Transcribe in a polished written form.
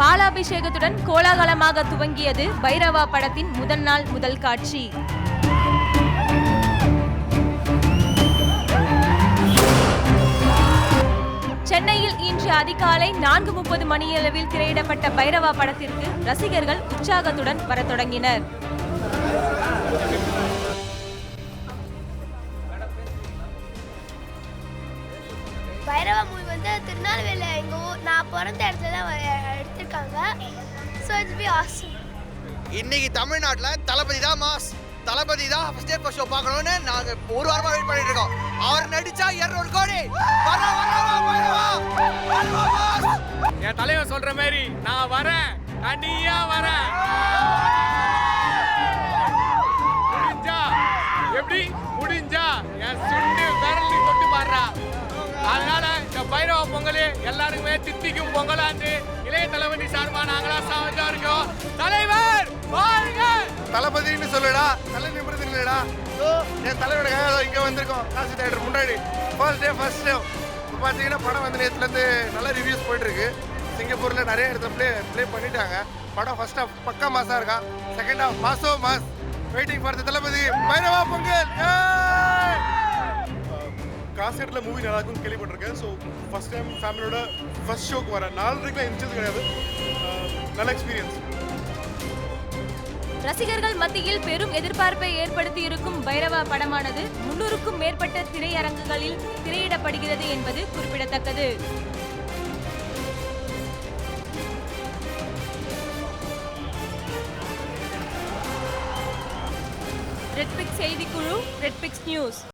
பாலாபிஷேகத்துடன் கோலாகலமாக துவங்கியது பைரவா படத்தின் முதல் நாள் முதல் காட்சி. சென்னையில் இன்று அதிகாலை 4:30 மணியளவில் திரையிடப்பட்ட பைரவா படத்திற்கு ரசிகர்கள் உற்சாகத்துடன் வரத் தொடங்கினர். பைரவா மூவி வந்து திருநெல்வேலியில் எங்கள் ஊர் நான் பிறந்த இடத்துல தான் எடுத்திருக்காங்க. So it's be awesome. இன்னைக்கு தமிழ்நாட்டில் தளபதி தான் மாஸ். தளபதி தான் ஃபர்ஸ்ட் டே ஃபர்ஸ்ட் ஷோ பார்க்கணும்னு நாங்கள் ஒரு வாரமாக வெயிட் பண்ணிட்டு இருக்கோம். அவர் நடிச்சா 200 கோடி. என் தலைவர் சொல்ற மாதிரி நான் வரேன், தனியா வரேன். முடிஞ்சா எப்படி முடிஞ்சா என் சுண்டு விரலி கொண்டு பாடுறா. அதனால இந்த பைரவ பொங்கல் எல்லாருக்குமே தித்திக்கும் பொங்கலாண்டு இளைய தளபதி சார்பா நாங்களா சாவஜா இருக்கோம். தலைவர் வாழ்க. தளபதினு சொல்லுடா, தலை நிமிர்ந்து இல்லடா. என் தலைவருக்காக இங்கே வந்திருக்கோம் காசி தேட்டர் முன்னாடி. ஃபர்ஸ்ட் டே இப்போ பார்த்தீங்கன்னா படம் வந்து நேற்றுலேருந்து நல்ல ரிவ்யூஸ் போயிட்டுருக்கு. சிங்கப்பூரில் நிறைய இடத்துல ப்ளே பண்ணிட்டாங்க. படம் ஃபர்ஸ்ட் ஹாஃப் பக்கா மாசாக இருக்கா, second half mass. Waiting for the Thalapathy Bairavaa Pongal. காசேட்டில் மூவி நல்லா இருக்கும்னு கேள்விப்பட்டிருக்கேன். ஸோ ஃபஸ்ட் டைம் ஃபேமிலியோட ஃபர்ஸ்ட் ஷோக்கு வரேன். 4:30 எந்திரிச்சது கிடையாது. நல்ல எக்ஸ்பீரியன்ஸ். ரசிகர்கள் மத்தியில் பெரும் எதிர்பார்ப்பை ஏற்படுத்தி இருக்கும் பைரவா படமானது 300க்கும் மேற்பட்ட திரையரங்குகளில் திரையிடப்படுகிறது என்பது குறிப்பிடத்தக்கது. ரெட்பிக்ஸ் செய்திக்குழு, ரெட்பிக்ஸ் நியூஸ்.